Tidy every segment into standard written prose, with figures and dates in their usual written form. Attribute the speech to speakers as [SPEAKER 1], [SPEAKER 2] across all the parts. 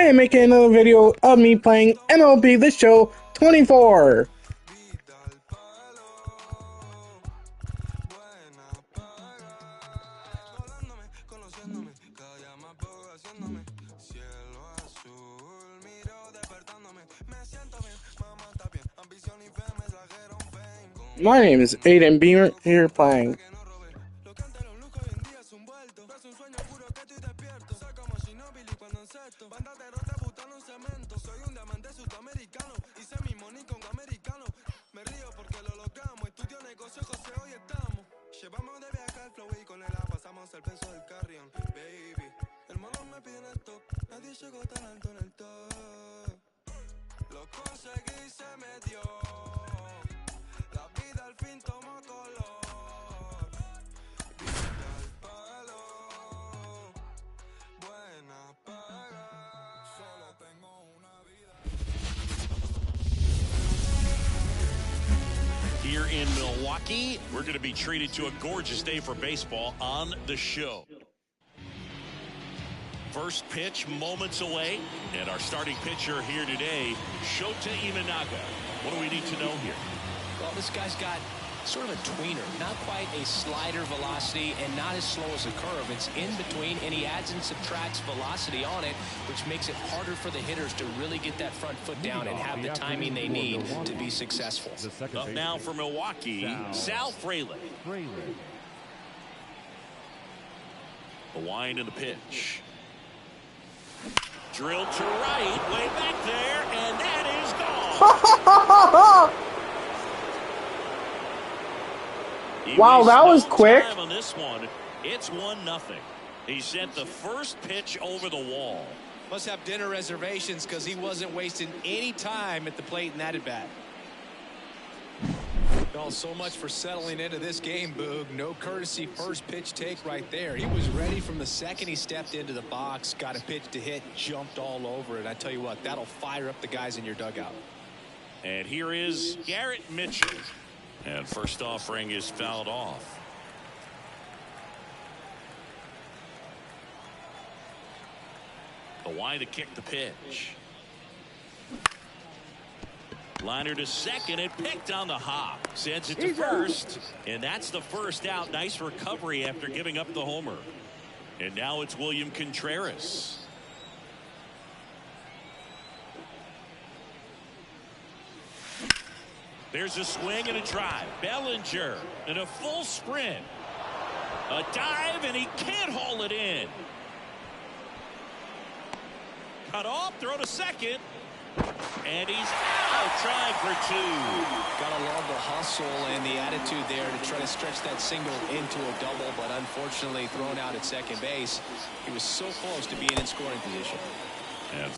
[SPEAKER 1] am making another video of me playing MLB The Show 24. My name is Aiden Beamer, here playing.
[SPEAKER 2] Here in Milwaukee, we're going to be treated to a gorgeous day for baseball on the show. First pitch moments away, and our starting pitcher here today, Shota Imanaga. What do we need to know here?
[SPEAKER 3] Well, this guy's got sort of a tweener, not quite a slider velocity and not as slow as a curve. It's in between, and he adds and subtracts velocity on it, which makes it harder for the hitters to really get that front foot down and have the timing they need to be successful.
[SPEAKER 2] Up now for Milwaukee, Sal Fraley. The wind and the pitch. Drilled to right, way back there, and that is gone.
[SPEAKER 1] Wow, that was quick.
[SPEAKER 2] On this one, it's 1-0. He sent the first pitch over the wall.
[SPEAKER 3] Must have dinner reservations because he wasn't wasting any time at the plate in that at bat. Oh, so much for settling into this game, Boog. No courtesy first pitch take right there. He was ready from the second he stepped into the box, got a pitch to hit, jumped all over it. I tell you what, that'll fire up the guys in your dugout.
[SPEAKER 2] And here is Garrett Mitchell. And first offering is fouled off. The wide to kick the pitch. Liner to second and picked on the hop. Sends it to first. And that's the first out. Nice recovery after giving up the homer. And now it's William Contreras. There's a swing and a drive. Bellinger in a full sprint. A dive, and he can't haul it in. Cut off, throw to second. And he's out, trying for two.
[SPEAKER 3] Gotta love the hustle and the attitude there to try to stretch that single into a double, but unfortunately thrown out at second base. He was so close to being in scoring position.
[SPEAKER 2] And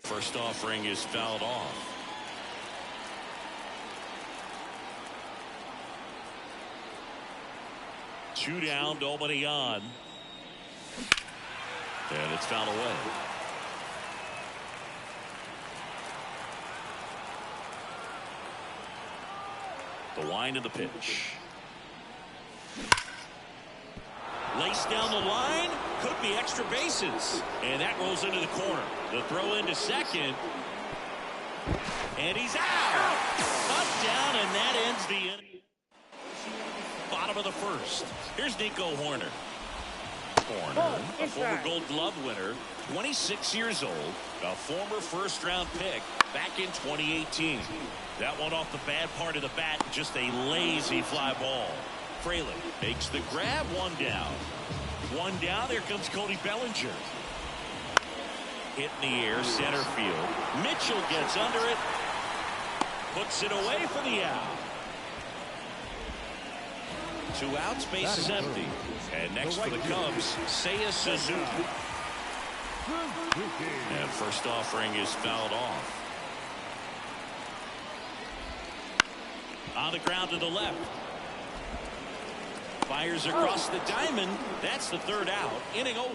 [SPEAKER 2] first offering is fouled off. Two down, nobody on. And it's fouled away. The wind of the pitch. Lace down the line. Could be extra bases. And that rolls into the corner. The throw into second. And he's out. Up, down, and that ends the inning. Bottom of the first. Here's Nico Horner. A former Gold Glove winner, 26 years old, a former first-round pick back in 2018. That one off the bad part of the bat, just a lazy fly ball. Fraley makes the grab, one down. One down, there comes Cody Bellinger. Hit in the air, center field. Mitchell gets under it. Puts it away for the out. 2 outs, base is empty. And next for the Cubs, Seiya Suzuki. And first offering is fouled off. On the ground to the left. Fires across the diamond. That's the third out. Inning over.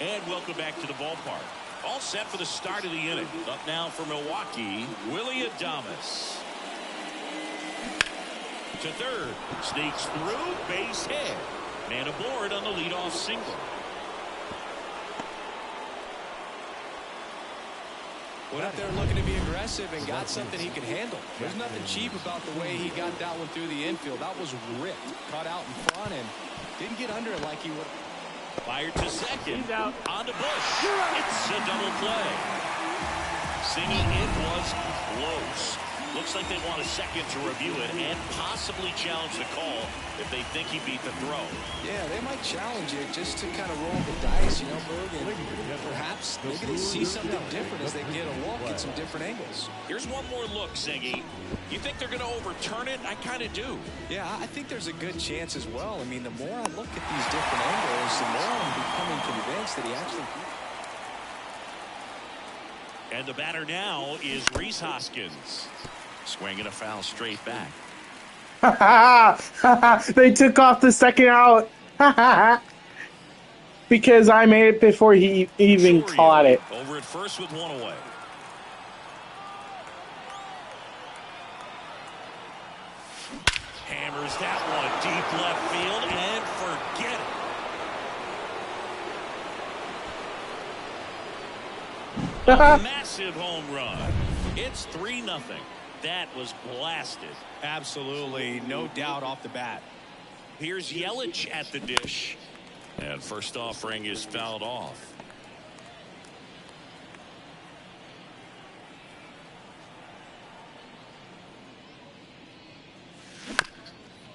[SPEAKER 2] And welcome back to the ballpark. All set for the start of the inning. Up now for Milwaukee, Willie Adames. To third. Sneaks through. Base hit. Man aboard on the leadoff single.
[SPEAKER 3] Went up there looking to be aggressive and got something he could handle. There's nothing cheap about the way he got that one through the infield. That was ripped. Caught out in front and didn't get under it like he would.
[SPEAKER 2] Fired to second. He's out. On to Bush. It's a double play. Singing it was close. Looks like they want a second to review it and possibly challenge the call if they think he beat the throw.
[SPEAKER 3] Yeah, they might challenge it just to kind of roll the dice, you know, Berg, and perhaps maybe they see something different as they get a look at some different angles.
[SPEAKER 2] Here's one more look, Zingy. You think they're going to overturn it? I kind of do.
[SPEAKER 3] Yeah, I think there's a good chance as well. I mean, the more I look at these different angles, the more I'm becoming convinced that he actually...
[SPEAKER 2] And the batter now is Rhys Hoskins. Swinging a foul straight back.
[SPEAKER 1] They took off the second out. Because I made it before he even caught it.
[SPEAKER 2] Over at first with one away. Hammers that one deep left field and forget it. A massive home run. It's 3-0. That was blasted.
[SPEAKER 3] Absolutely, no doubt off the bat.
[SPEAKER 2] Here's Yelich at the dish. And first offering is fouled off.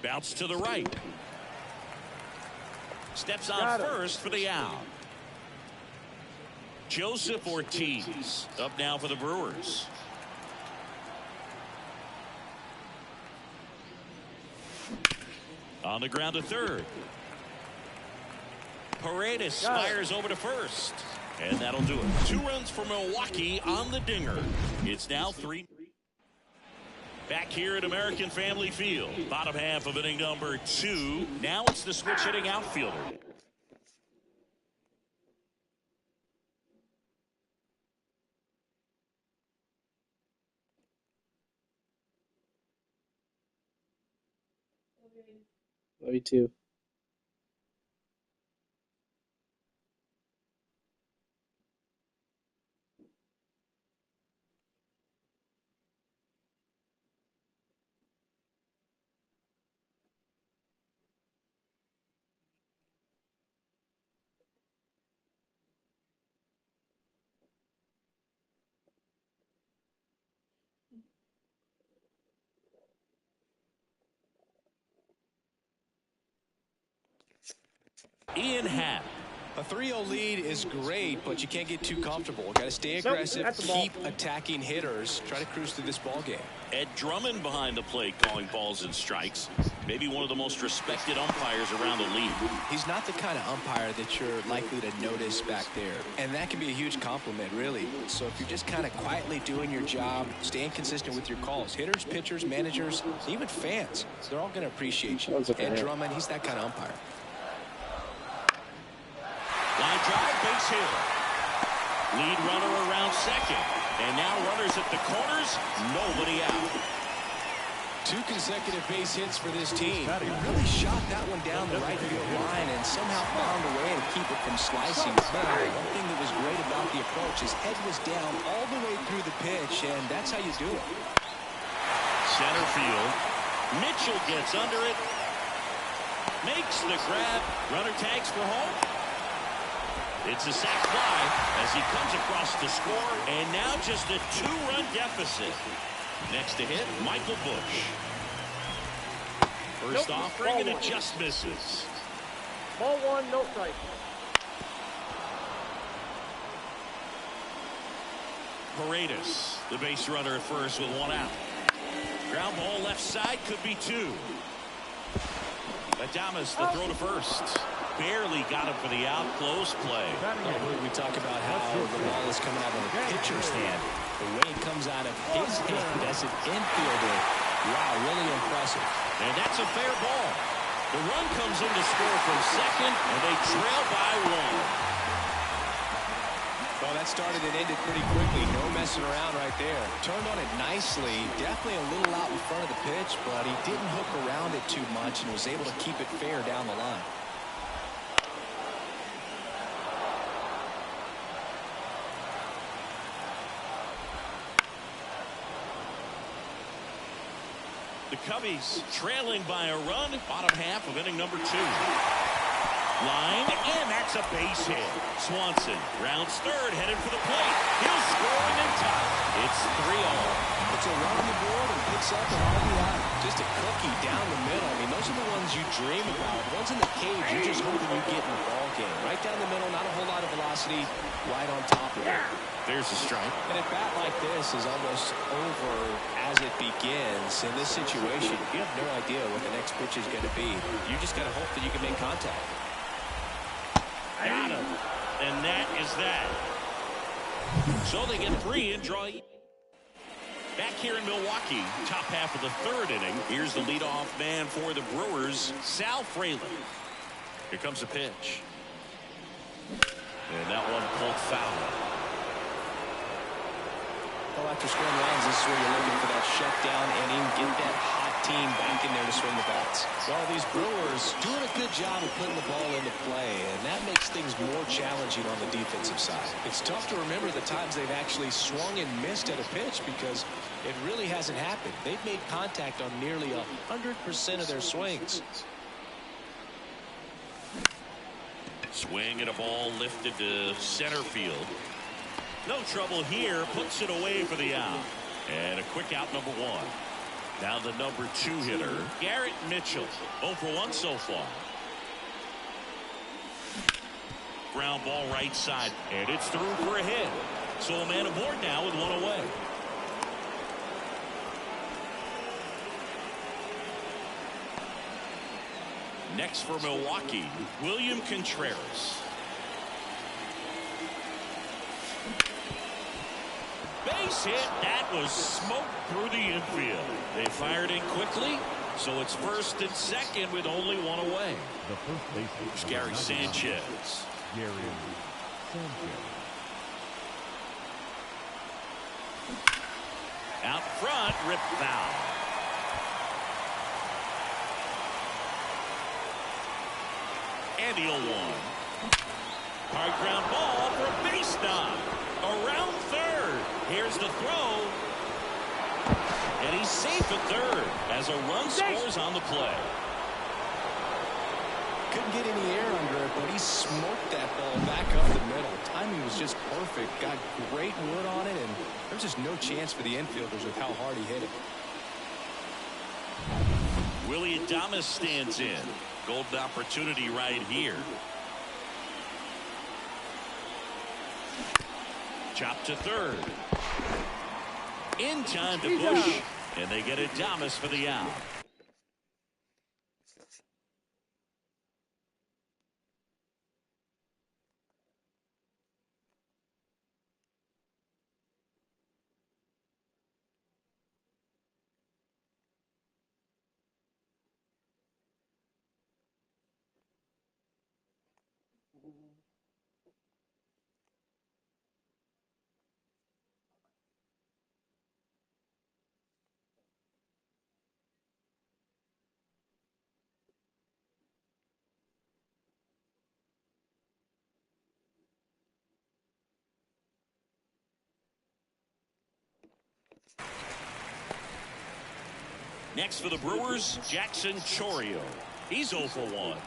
[SPEAKER 2] Bounce to the right. Steps on first for the out. Joseph Ortiz up now for the Brewers. On the ground to third. Paredes fires over to first. And that'll do it. 2 runs for Milwaukee on the dinger. It's now 3. Back here at American Family Field. Bottom half of inning number 2. Now it's the switch hitting outfielder.
[SPEAKER 1] Me too.
[SPEAKER 2] Ian Happ.
[SPEAKER 3] A 3-0 lead is great, but you can't get too comfortable. Got to stay aggressive, keep attacking hitters, try to cruise through this ball game.
[SPEAKER 2] Ed Drummond behind the plate calling balls and strikes. Maybe one of the most respected umpires around the league.
[SPEAKER 3] He's not the kind of umpire that you're likely to notice back there. And that can be a huge compliment, really. So if you're just kind of quietly doing your job, staying consistent with your calls, hitters, pitchers, managers, even fans, they're all going to appreciate you. Ed Drummond, he's that kind of umpire.
[SPEAKER 2] Line drive, base hit. Lead runner around second. And now runners at the corners, nobody out.
[SPEAKER 3] 2 consecutive base hits for this team. He really shot that one down the right field line and somehow found a way to keep it from slicing. One thing that was great about the approach, his head was down all the way through the pitch, and that's how you do it.
[SPEAKER 2] Center field. Mitchell gets under it. Makes the grab. Runner tags for home. It's a sac fly as he comes across to score, and now just a 2-run deficit. Next to hit, Michael Bush. First offering, and it just misses.
[SPEAKER 4] Ball 1, no strike.
[SPEAKER 2] Paredes, the base runner at first with 1 out. Ground ball left side, could be 2. Adames, the throw to first. Barely got him for the out. Close play.
[SPEAKER 3] We talk about how the ball is coming out of the pitcher's hand. The way it comes out of his hand as an infielder. Wow, really impressive.
[SPEAKER 2] And that's a fair ball. The run comes in to score from second, and they trail by 1.
[SPEAKER 3] Well, that started and ended pretty quickly. No messing around right there. Turned on it nicely. Definitely a little out in front of the pitch, but he didn't hook around it too much and was able to keep it fair down the line.
[SPEAKER 2] The Cubbies trailing by a run, bottom half of inning number 2. Line, and that's a base hit. Swanson rounds third, headed for the plate. He'll score in time. It's 3-0.
[SPEAKER 3] It's a run on the board and picks up an RBI. Just a cookie down the middle. I mean, those are the ones you dream about. Ones in the cage, you're just hoping you get in the ball game. Right down the middle, not a whole lot of velocity, right on top of it.
[SPEAKER 2] There's a strike.
[SPEAKER 3] And a bat like this is almost over as it begins. In this situation, you have no idea what the next pitch is going to be. You just got to hope that you can make contact.
[SPEAKER 2] Got him. And that is that. So they get 3 and draw. Back here in Milwaukee, top half of the 3rd inning. Here's the leadoff man for the Brewers, Sal Fraley. Here comes a pitch. And that one pulled foul.
[SPEAKER 3] Well, after scoring runs, this is where you're looking for that shutdown inning, get that hot team back in there to swing the bats. Well, these Brewers doing a good job of putting the ball into play, and that makes things more challenging on the defensive side. It's tough to remember the times they've actually swung and missed at a pitch because it really hasn't happened. They've made contact on nearly 100% of their swings.
[SPEAKER 2] Swing and a ball lifted to center field. No trouble here, puts it away for the out. And a quick out, number 1. Now the number 2 hitter, Garrett Mitchell. 0 for 1 so far. Ground ball right side, and it's through for a hit. So a man aboard now with 1 away. Next for Milwaukee, William Contreras. Base hit. That was smoked through the infield. They fired in quickly, so it's 1st and 2nd with only 1 away.
[SPEAKER 5] The first baseman,
[SPEAKER 2] Here's Gary Sanchez.
[SPEAKER 5] Gary Sanchez.
[SPEAKER 2] Out front, rip foul. And the 0-1. Hard ground ball for a base knock. Around third. Here's the throw. And he's safe at third as a run scores on the play.
[SPEAKER 3] Couldn't get any air under it, but he smoked that ball back up the middle. Timing was just perfect. Got great wood on it, and there's just no chance for the infielders with how hard he hit it.
[SPEAKER 2] Willie Adames stands in. Golden opportunity right here. Chop to third. In time to push. And they get Adames for the out. Next for the Brewers, Jackson Chourio. He's 0 for 1.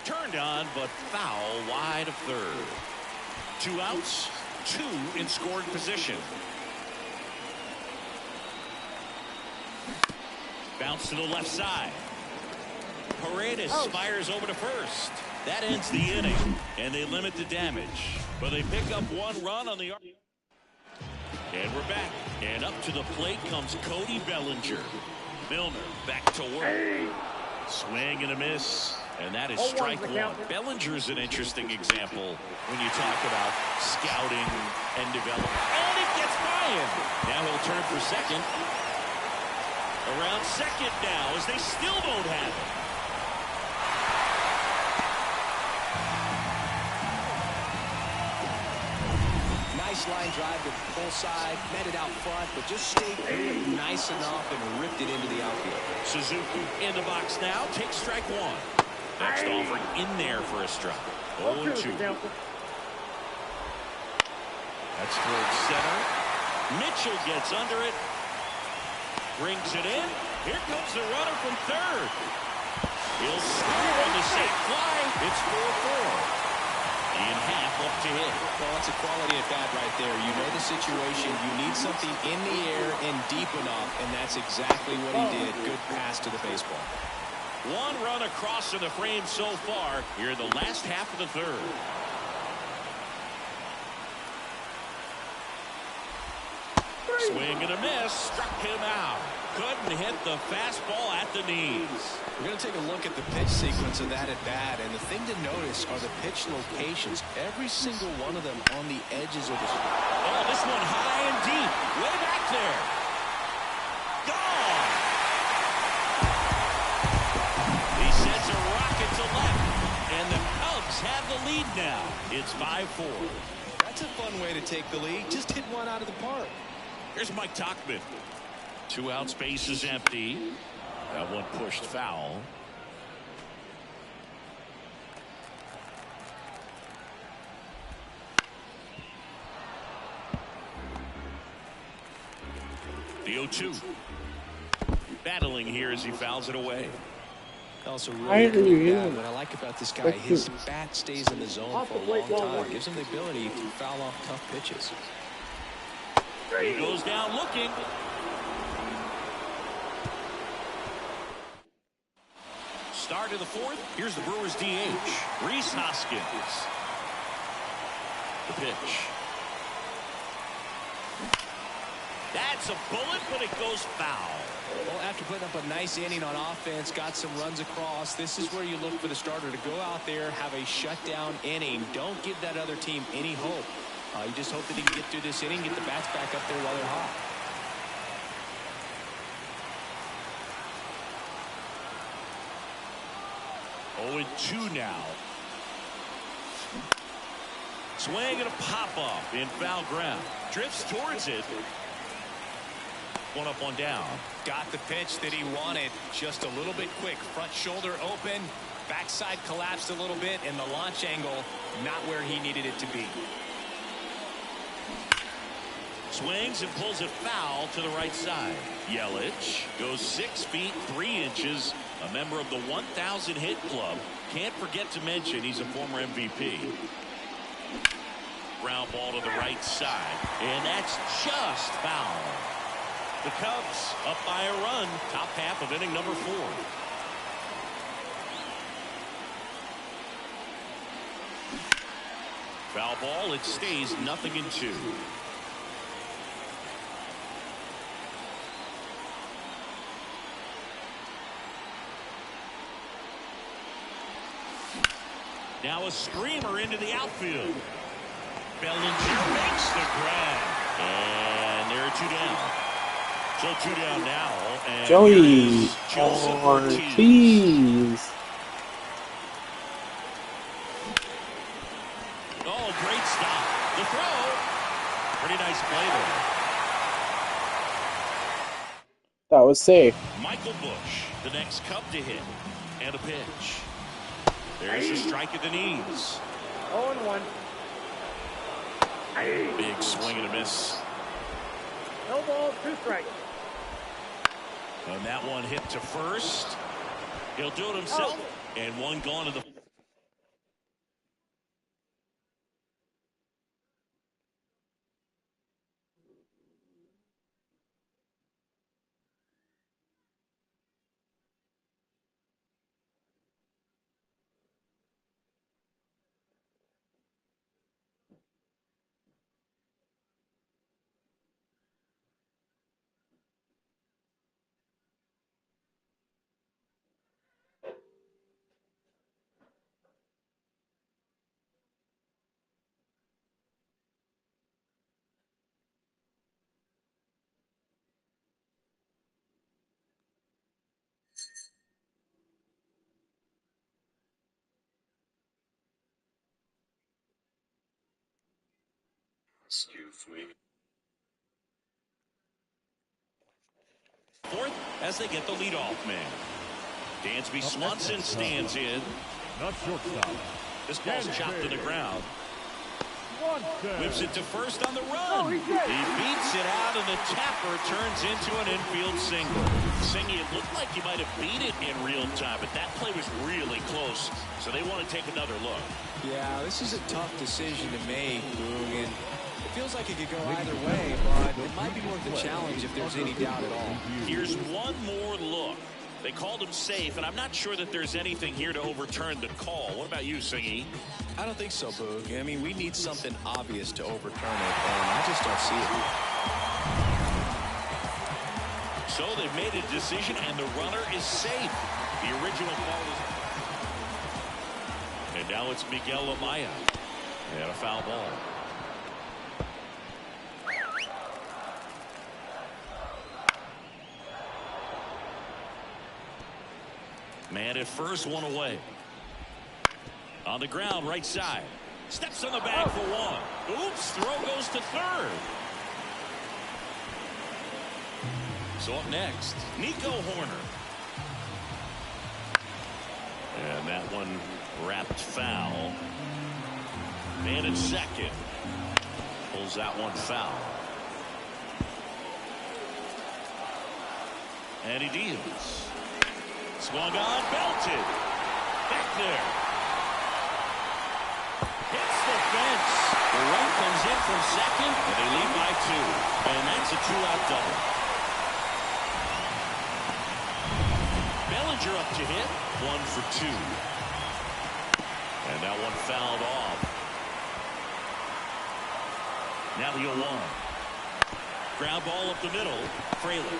[SPEAKER 2] Turned on, but foul wide of third. 2 outs, 2 in scoring position. Bounce to the left side. Paredes fires over to first. That ends the inning, and they limit the damage. But they pick up 1 run on the... And we're back. And up to the plate comes Cody Bellinger. Milner back to work. Swing and a miss. And that is strike 1. Bellinger's an interesting example when you talk about scouting and development. And it gets by him. Now he'll turn for second. Around second now as they still don't have it.
[SPEAKER 3] Nice line drive to the pull side, met it out front, but just stayed nice enough and ripped it into the outfield.
[SPEAKER 2] Suzuki in the box now, takes strike one. Next offering in there for a strike. 0-2. That's towards center. Mitchell gets under it. Brings it in. Here comes the runner from third. He'll score on the safe fly. It's 4-4. And half up to hit.
[SPEAKER 3] Well, that's a quality at bat right there. You know the situation. You need something in the air and deep enough, and that's exactly what he did. Good pass to the baseball.
[SPEAKER 2] One run across in the frame so far here in the last half of the third. Swing and a miss. Struck him out. Couldn't hit the fastball at the knees.
[SPEAKER 3] We're going to take a look at the pitch sequence of that at bat, and the thing to notice are the pitch locations. Every single one of them on the edges of the...
[SPEAKER 2] Oh, this one high and deep. Way back there. Gone. He sends a rocket to left, and the Cubs have the lead now. It's 5-4.
[SPEAKER 3] That's a fun way to take the lead. Just hit one out of the park.
[SPEAKER 2] Here's Mike Tauchman. 2 outs, base is empty. That one pushed foul. The 0-2. Battling here as he fouls it away.
[SPEAKER 3] Also really good bat. What I like about this guy, his bat stays in the zone for a long time. Gives him the ability to foul off tough pitches.
[SPEAKER 2] He goes down looking. Start of the fourth. Here's the Brewers DH. Rhys Hoskins. The pitch. That's a bullet, but it goes foul.
[SPEAKER 3] Well, after putting up a nice inning on offense, got some runs across, this is where you look for the starter to go out there, have a shutdown inning. Don't give that other team any hope. You just hope that he can get through this inning, get the bats back up there while they're hot.
[SPEAKER 2] Oh, and 2 now. Swing and a pop-off in foul ground. Drifts towards it. One up, one down.
[SPEAKER 3] Got the pitch that he wanted. Just a little bit quick. Front shoulder open. Backside collapsed a little bit, and the launch angle not where he needed it to be.
[SPEAKER 2] Swings and pulls it foul to the right side. Yelich goes 6 feet 3 inches. A member of the 1,000 hit club. Can't forget to mention he's a former MVP. Ground ball to the right side. And that's just foul. The Cubs up by a run. Top half of inning number 4. Foul ball. It stays 0-2. Now a screamer into the outfield. Bellinger makes the grab. And there are 2 down. So 2 down now. And
[SPEAKER 1] Joey Ortiz.
[SPEAKER 2] Oh, great stop. The throw. Pretty nice play there.
[SPEAKER 1] That was safe.
[SPEAKER 2] Michael Busch, the next Cub to hit. And a pitch. There's a strike at the knees.
[SPEAKER 4] 0-1.
[SPEAKER 2] Big swing and a miss.
[SPEAKER 4] No balls, 2 strikes.
[SPEAKER 2] And that one hit to first. He'll do it himself. And one gone to the...
[SPEAKER 6] Excuse me.
[SPEAKER 2] Fourth as they get the leadoff man. Dansby Swanson stands in.
[SPEAKER 5] Not shortstop.
[SPEAKER 2] This ball's chopped to the ground.
[SPEAKER 5] Swanson.
[SPEAKER 2] Whips it to first on the run. He beats it out, and the tapper turns into an infield single. Singy, it looked like he might have beat it in real time, but that play was really close, so they want to take another look.
[SPEAKER 3] Yeah, this is a tough decision to make, Boog, and it feels like it could go either way, but it might be worth the challenge if there's any doubt at all.
[SPEAKER 2] Here's one more look. They called him safe, and I'm not sure that there's anything here to overturn the call. What about you, Singy?
[SPEAKER 3] I don't think so, Boog. I mean, we need something obvious to overturn it, and I just don't see it.
[SPEAKER 2] So they've made a decision, and the runner is safe. The original call was... And now it's Miguel Amaya. And a foul ball. Man at first, one away. On the ground, right side. Steps on the bag for one. Oops, throw goes to third. So up next, Nico Horner. And that one wrapped foul. Man at second. Pulls that one foul. And he deals. Swung on, belted. Back there. Hits the fence. The run comes in from second, and they lead by 2. And that's a 2-out double. Bellinger up to hit. 1 for 2. And that one fouled off. Now the 0-1. Ground ball up the middle. Fraley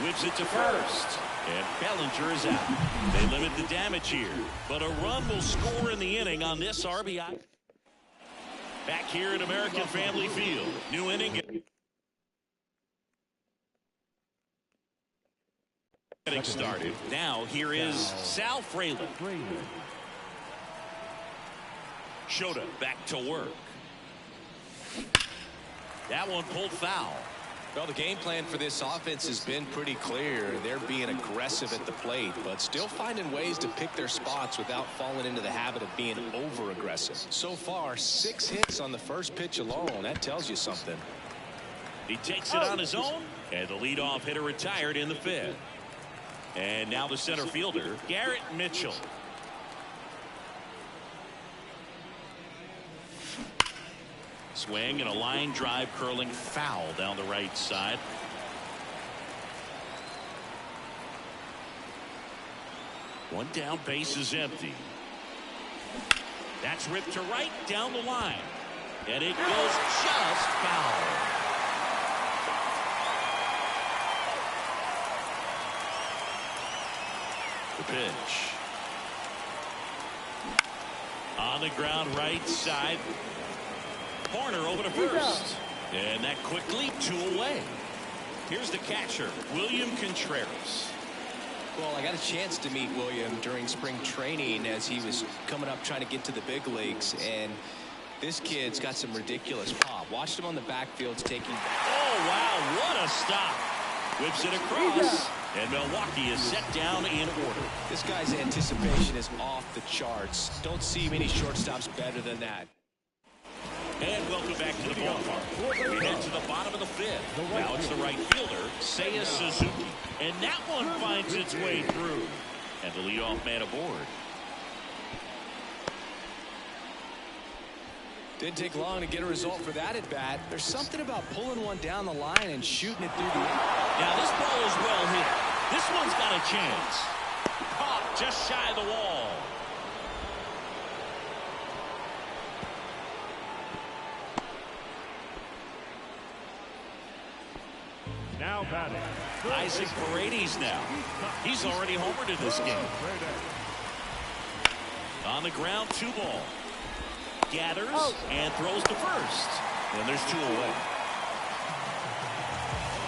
[SPEAKER 2] whips it to first. And Bellinger is out. They limit the damage here, but a run will score in the inning on this RBI. Back here at American Family Field. New inning. Getting started. Now here is Sal Fraley. Shota back to work. That one pulled foul.
[SPEAKER 3] Well, the game plan for this offense has been pretty clear. They're being aggressive at the plate, but still finding ways to pick their spots without falling into the habit of being over-aggressive. So far, 6 hits on the first pitch alone. That tells you something.
[SPEAKER 2] He takes it on his own, and the leadoff hitter retired in the 5th. And now the center fielder, Garrett Mitchell. Swing and a line drive curling foul down the right side. One down, base is empty. That's ripped to right down the line. And it goes just foul. The pitch. On the ground, right side. Horner over to first. And that quickly 2 away. Here's the catcher, William Contreras.
[SPEAKER 3] Well, I got a chance to meet William during spring training as he was coming up trying to get to the big leagues. And this kid's got some ridiculous pop. Watched him on the backfield taking.
[SPEAKER 2] Oh, wow, what a stop. Whips it across. And Milwaukee is set down in order.
[SPEAKER 3] This guy's anticipation is off the charts. Don't see many shortstops better than that.
[SPEAKER 2] And welcome back to the ballpark. We head to the bottom of the 5th. Now it's the right fielder, Seiya Suzuki. And that one finds its way through. And the leadoff man aboard.
[SPEAKER 3] Didn't take long to get a result for that at bat. There's something about pulling one down the line and shooting it through the air.
[SPEAKER 2] Now this ball is well hit. This one's got a chance. Caught just shy of the wall.
[SPEAKER 5] Now batting.
[SPEAKER 2] Isaac Paredes now. He's already homered in this game. On the ground, 2 ball. Gathers and throws to first. And there's 2 away.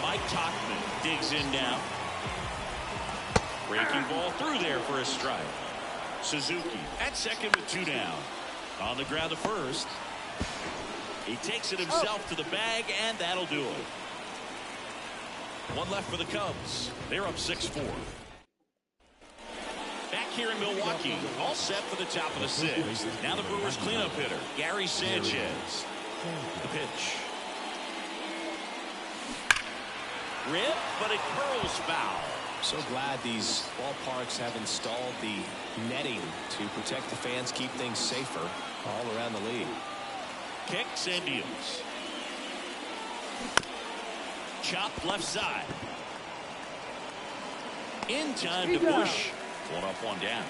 [SPEAKER 2] Mike Tauchman digs in now. Breaking ball through there for a strike. Suzuki at second with 2 down. On the ground to first. He takes it himself to the bag, and that'll do it. One left for the Cubs. They're up 6-4. Back here in Milwaukee, all set for the top of the sixth. Now the Brewers cleanup hitter, Gary Sanchez. The pitch. Rip, but it curls foul.
[SPEAKER 3] So glad these ballparks have installed the netting to protect the fans, keep things safer all around the league.
[SPEAKER 2] Kicks and deals. Chopped left side. In time to push. One up, one down.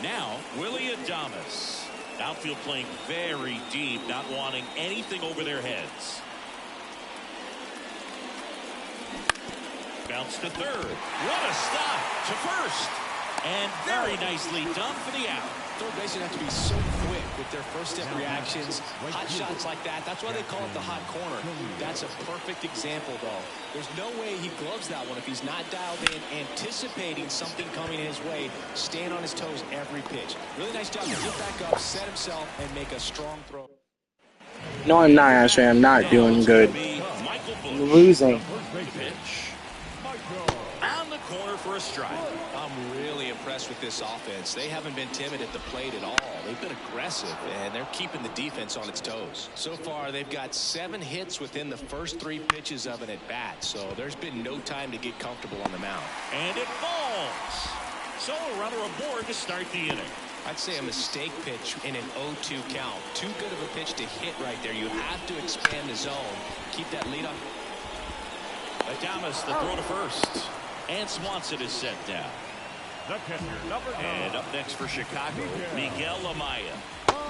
[SPEAKER 2] Now, Willie Adames. Outfield playing very deep, not wanting anything over their heads. Bounce to third. What a stop to first. And very nicely done for the out.
[SPEAKER 3] Third basemen have to be so quick with their first step reactions. Hot shots like that. That's why they call it the hot corner. That's a perfect example, though. There's no way he gloves that one if he's not dialed in, anticipating something coming his way, staying on his toes every pitch. Really nice job to get back up, set himself, and make a strong throw.
[SPEAKER 1] No, I'm not, actually. I'm not doing good. I'm losing.
[SPEAKER 2] Pitch. On the corner for a strike.
[SPEAKER 3] I'm really impressed with this offense. They haven't been timid at the plate at all. They've been aggressive, and they're keeping the defense on its toes. So far, they've got 7 hits within the first 3 pitches of an at-bat, so there's been no time to get comfortable on the mound.
[SPEAKER 2] And it falls. So a runner aboard to start the inning.
[SPEAKER 3] I'd say a mistake pitch in an 0-2 count. Too good of a pitch to hit right there. You have to expand the zone. Keep that lead up.
[SPEAKER 2] Adames, the throw to first. And Swanson is set down.
[SPEAKER 5] The catcher, number 9.
[SPEAKER 2] And up next for Chicago, Miguel Amaya.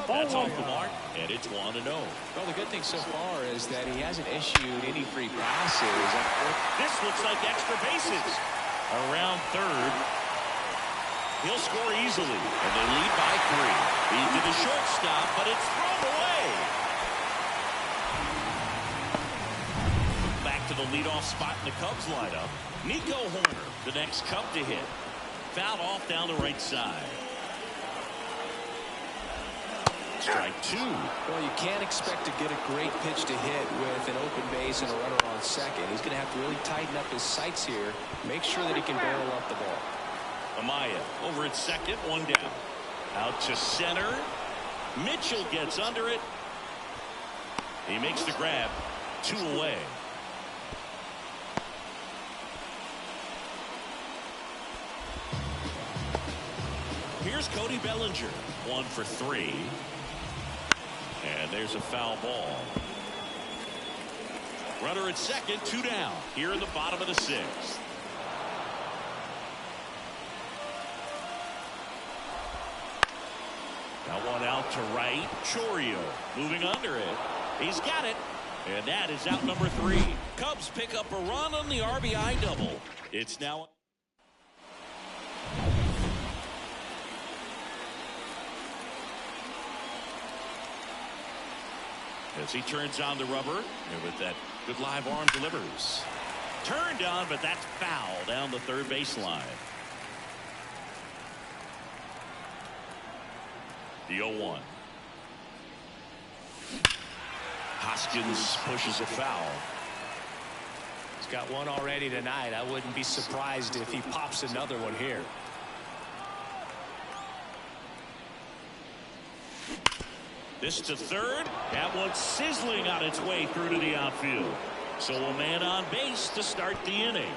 [SPEAKER 2] That's off the mark, and it's 1-0.
[SPEAKER 3] Well, the good thing so far is that he hasn't issued any free passes.
[SPEAKER 2] This looks like extra bases. Around third. He'll score easily, and they lead by 3. He's to the shortstop, but it's thrown away. Back to the leadoff spot in the Cubs lineup. Nico Horner, the next Cub to hit. Fouled off down the right side. Strike 2.
[SPEAKER 3] Well, you can't expect to get a great pitch to hit with an open base and a runner on second. He's going to have to really tighten up his sights here. Make sure that he can barrel up the ball.
[SPEAKER 2] Amaya over at second, 1 down. Out to center. Mitchell gets under it. He makes the grab. 2 away. Here's Cody Bellinger. 1 for 3. And there's a foul ball. Runner at second, 2 down. Here in the bottom of the 6th. Now one out to right. Chorio moving under it. He's got it. And that is out number 3. Cubs pick up a run on the RBI double. It's now. As he turns on the rubber, and with that good live arm delivers. Turned on, but that's foul down the third baseline. The 0-1. Hoskins pushes a foul.
[SPEAKER 3] He's got one already tonight. I wouldn't be surprised if he pops another one here.
[SPEAKER 2] This to third. That one's sizzling on its way through to the outfield. So a man on base to start the inning.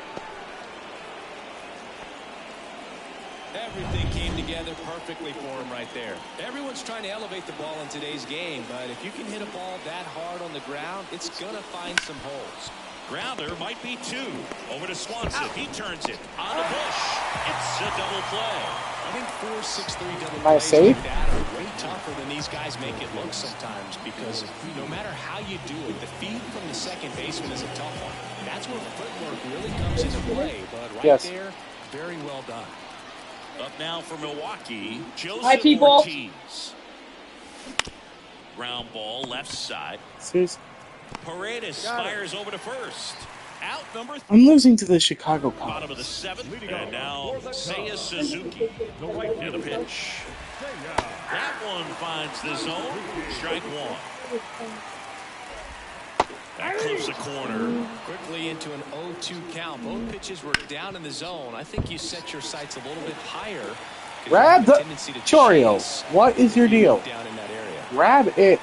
[SPEAKER 3] Everything came together perfectly for him right there. Everyone's trying to elevate the ball in today's game, but if you can hit a ball that hard on the ground, it's going to find some holes.
[SPEAKER 2] Grounder might be 2. Over to Swanson. He turns it on a Bush. It's a double play.
[SPEAKER 3] I think 4-6-3 double
[SPEAKER 1] Am I
[SPEAKER 3] plays
[SPEAKER 1] safe?
[SPEAKER 3] like that are way tougher than these guys make it look sometimes, because no matter how you do it, the feed from the second baseman is a tough one. That's where footwork really comes into play, but right there, very well done.
[SPEAKER 2] Up now for Milwaukee, Joseph
[SPEAKER 6] Hi, people.
[SPEAKER 2] Ortiz. Ground ball left side.
[SPEAKER 1] Seriously?
[SPEAKER 2] Paredes fires over to first. Out number 3.
[SPEAKER 1] I'm losing to the Chicago
[SPEAKER 2] Bottom of the
[SPEAKER 1] Cubs.
[SPEAKER 2] 7th. And now Seiya Suzuki. And the pitch. That one finds the zone. Strike 1. That clips the corner.
[SPEAKER 3] Quickly into an 0-2 count. Both pitches were down in the zone. I think you set your sights a little bit higher.
[SPEAKER 1] Grab the Chorio. What is your deal?
[SPEAKER 3] Down in that area.
[SPEAKER 1] Grab it.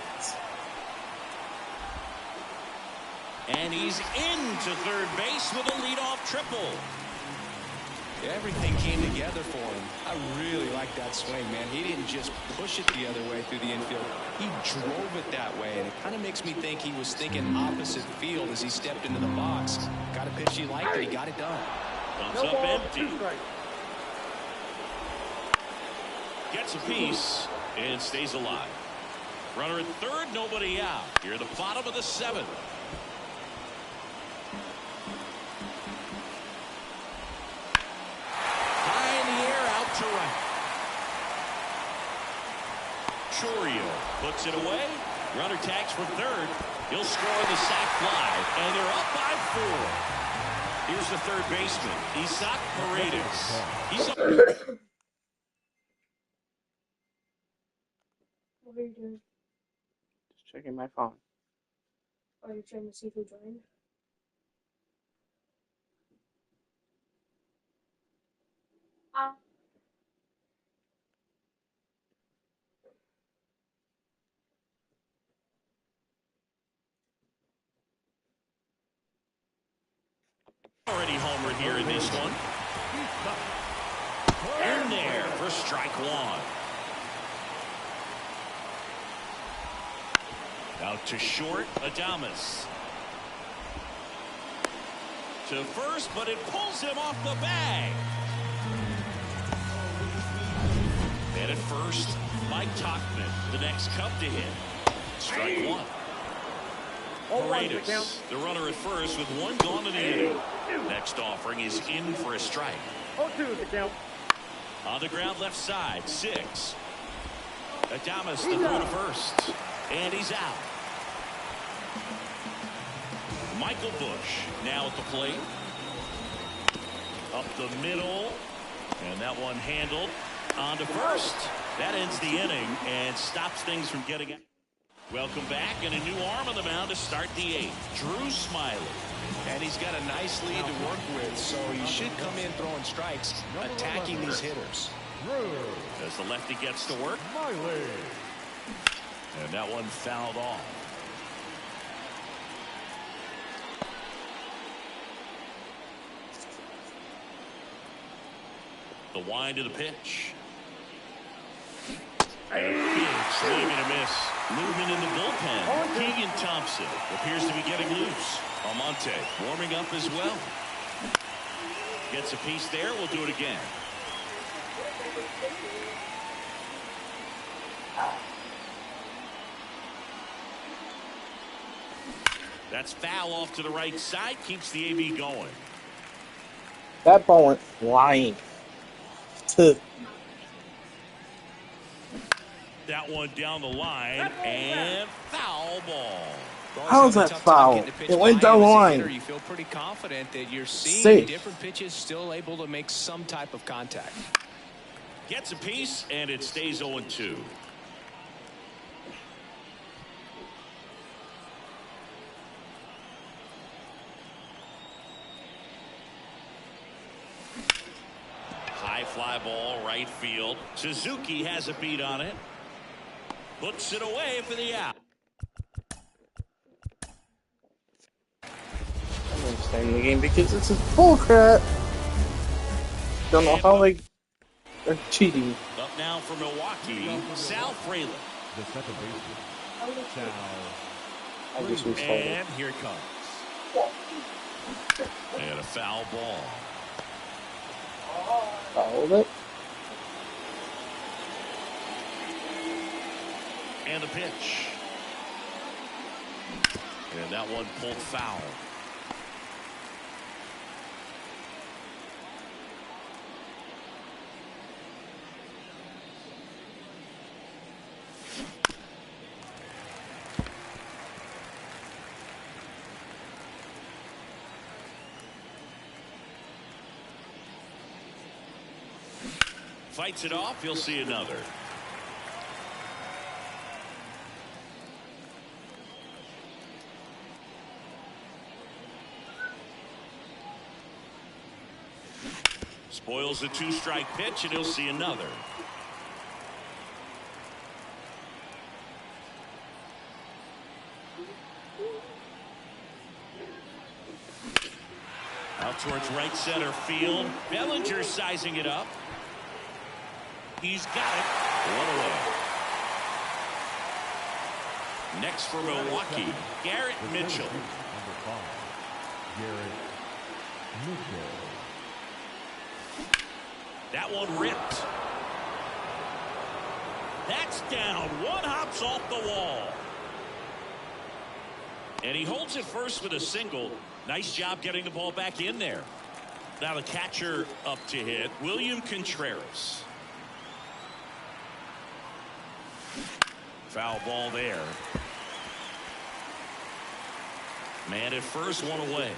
[SPEAKER 2] And he's into third base with a leadoff triple.
[SPEAKER 3] Everything came together for him. I really like that swing, man. He didn't just push it the other way through the infield. He drove it that way, and it kind of makes me think he was thinking opposite field as he stepped into the box. Got a pitch he liked, and he got it done.
[SPEAKER 2] Comes up empty. Gets a piece and stays alive. Runner at third, nobody out. Here at the bottom of the seventh. To right. Chorio puts it away. Runner tags for third. He'll score the sac fly, and they're up by 4. Here's the third baseman, Isaac Paredes.
[SPEAKER 6] What are you doing?
[SPEAKER 1] Just checking my phone.
[SPEAKER 6] Are you trying to see who joined?
[SPEAKER 2] Already homered here in this one. In there for strike one. Out to short, Adames. To first, but it pulls him off the bag. And at first, Mike Tachman, the next Cub to hit. Strike one. Paredes, the runner at first with one gone in the inning. Next offering is in for a strike.
[SPEAKER 4] 0-2 the count.
[SPEAKER 2] On the ground left side, 6. Adames, the throw to first. And he's out. Michael Bush now at the plate. Up the middle. And that one handled. On to first. That ends the inning and stops things from getting out. Welcome back, and a new arm on the mound to start the 8th. Drew Smiley.
[SPEAKER 3] And he's got a nice lead to work with, so he should come in throwing strikes, attacking these hitters.
[SPEAKER 2] As the lefty gets to work. And that one fouled off. The wind of the pitch. And a big swing and a miss. Movement in the bullpen. Keegan Thompson appears to be getting loose. Almonte warming up as well. Gets a piece there. We'll do it again. That's foul off to the right side. Keeps the AB going.
[SPEAKER 1] That ball went flying.
[SPEAKER 2] That one down the line, and foul ball.
[SPEAKER 1] How's that foul? It went down the line.
[SPEAKER 3] You feel pretty confident that you're seeing different pitches still able to make some type of contact.
[SPEAKER 2] Gets a piece, and it stays 0-2. High fly ball, right field. Suzuki has a beat on it. Puts it away for the out.
[SPEAKER 1] I'm going to stay in the game because this is bullcrap. Don't know how they are cheating.
[SPEAKER 2] Up now for Milwaukee, Sal Frelick.
[SPEAKER 5] The second baseman, Sal.
[SPEAKER 1] I just restarted.
[SPEAKER 2] And here it comes. And a foul ball.
[SPEAKER 1] Fouled it.
[SPEAKER 2] And the pitch. And that one pulled foul. Fights it off. You'll see another. Spoils the 2-strike pitch, and he'll see another. Out towards right center field. Bellinger sizing it up. He's got it. One away. Next for Milwaukee, Garrett Mitchell.
[SPEAKER 5] Number 5, Garrett Mitchell.
[SPEAKER 2] That one ripped. That's down. One hops off the wall. And he holds it first with a single. Nice job getting the ball back in there. Now the catcher up to hit, William Contreras. Foul ball there. Man at first, one away.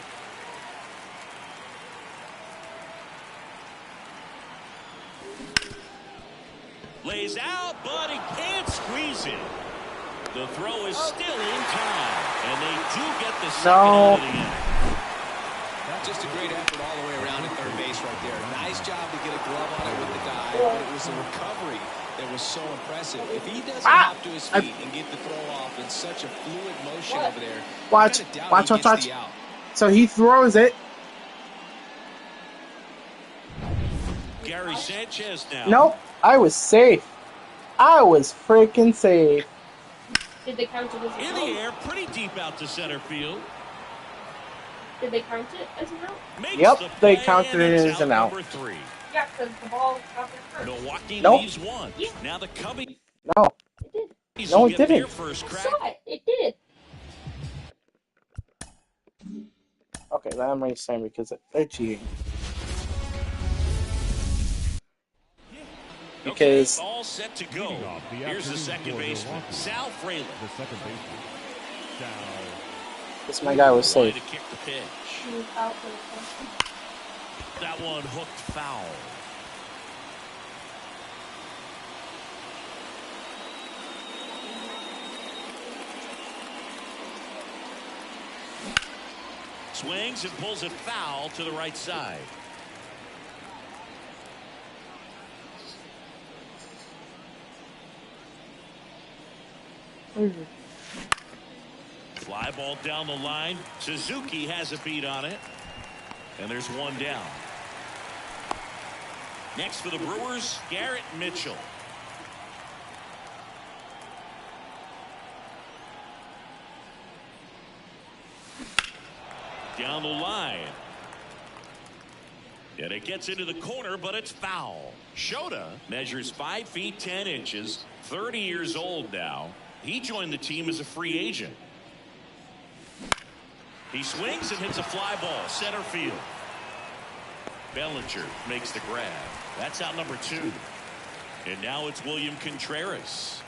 [SPEAKER 2] Lays out, but he can't squeeze it. The throw is still in time, and they do get the second out of the inning.
[SPEAKER 3] Just a great effort all the way around at third base right there. Nice job to get a glove on it with the dive, but it was the recovery that was so impressive. If he doesn't hop to his feet and get the throw off in such a fluid motion over there,
[SPEAKER 1] watch. So he throws it.
[SPEAKER 2] Gary Sanchez now.
[SPEAKER 1] Nope, I was safe. I was freaking safe.
[SPEAKER 6] Did they count it as a
[SPEAKER 2] In
[SPEAKER 6] out?
[SPEAKER 2] the air, pretty deep out to center field.
[SPEAKER 6] Did they count it as an out?
[SPEAKER 2] Makes
[SPEAKER 1] Yep,
[SPEAKER 2] the
[SPEAKER 1] they
[SPEAKER 2] play,
[SPEAKER 1] counted
[SPEAKER 2] and
[SPEAKER 1] it
[SPEAKER 2] it's
[SPEAKER 1] as an out.
[SPEAKER 2] Number 3.
[SPEAKER 6] Yeah, because the ball got there first.
[SPEAKER 2] Milwaukee
[SPEAKER 1] Nope.
[SPEAKER 2] leaves one.
[SPEAKER 6] Yeah.
[SPEAKER 2] Now the Cubbies
[SPEAKER 1] No,
[SPEAKER 6] It did.
[SPEAKER 1] No,
[SPEAKER 2] will
[SPEAKER 1] it
[SPEAKER 2] get
[SPEAKER 1] didn't.
[SPEAKER 2] their first
[SPEAKER 6] I
[SPEAKER 2] crack.
[SPEAKER 6] saw it. It did.
[SPEAKER 1] okay, that I'm really saying because they're cheating. Because
[SPEAKER 2] Okay, all set to go.
[SPEAKER 5] Leading off the
[SPEAKER 2] Here's the
[SPEAKER 5] afternoon
[SPEAKER 2] second
[SPEAKER 5] for
[SPEAKER 2] baseman,
[SPEAKER 5] Milwaukee.
[SPEAKER 2] Sal Fraley.
[SPEAKER 5] The second baseman, Sal.
[SPEAKER 1] this my guy was
[SPEAKER 2] Line
[SPEAKER 1] safe.
[SPEAKER 2] to kick the pitch.
[SPEAKER 6] He was out for the first.
[SPEAKER 2] That one hooked foul. Swings and pulls it foul to the right side. Fly ball down the line. Suzuki has a beat on it. And there's one down. Next for the Brewers, Garrett Mitchell. Down the line. And it gets into the corner, but it's foul. Shota measures 5 feet 10 inches, 30 years old now. He joined the team as a free agent. He swings and hits a fly ball, center field. Bellinger makes the grab. That's out number 2. And now it's William Contreras.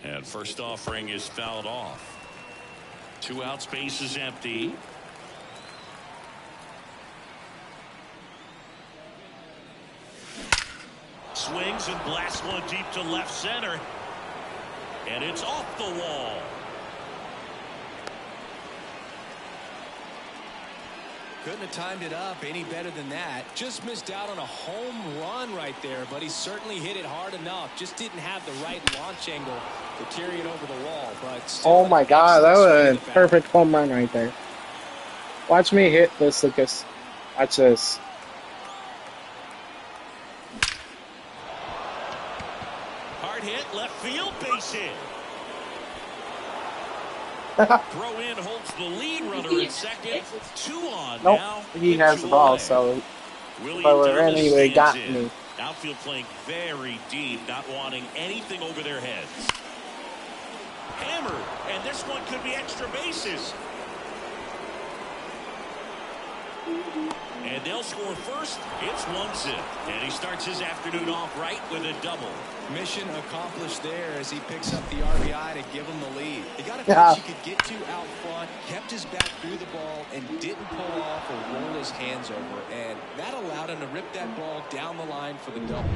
[SPEAKER 2] And first offering is fouled off. 2 outs, base is empty. Swings and blasts one deep to left center. And it's off the wall.
[SPEAKER 3] Couldn't have timed it up any better than that. Just missed out on a home run right there, but he certainly hit it hard enough. Just didn't have the right launch angle to carry it over the wall. But still
[SPEAKER 1] Oh my god, that
[SPEAKER 3] excellent
[SPEAKER 1] was
[SPEAKER 3] swing
[SPEAKER 1] a
[SPEAKER 3] at the bat.
[SPEAKER 1] perfect home run right there. Watch me hit this, Lucas. Watch this.
[SPEAKER 2] Hard hit, left field, base hit. Throw in holds the lead runner at second. 2 on
[SPEAKER 1] Nope,
[SPEAKER 2] now.
[SPEAKER 1] he
[SPEAKER 2] with
[SPEAKER 1] has
[SPEAKER 2] 2
[SPEAKER 1] the ball,
[SPEAKER 2] away.
[SPEAKER 1] so
[SPEAKER 2] William
[SPEAKER 1] if I were
[SPEAKER 2] Dallas
[SPEAKER 1] in, he would've
[SPEAKER 2] stands
[SPEAKER 1] got
[SPEAKER 2] in.
[SPEAKER 1] me.
[SPEAKER 2] Outfield playing very deep, not wanting anything over their heads. Hammered, and this one could be extra bases. And they'll score first. It's 1-0. And he starts his afternoon off right with a double.
[SPEAKER 3] Mission accomplished there as he picks up the RBI to give him the lead. He got a pitch
[SPEAKER 1] Yeah.
[SPEAKER 3] he could get to out front, kept his back through the ball, and didn't pull off or roll his hands over. And that allowed him to rip that ball down the line for the double.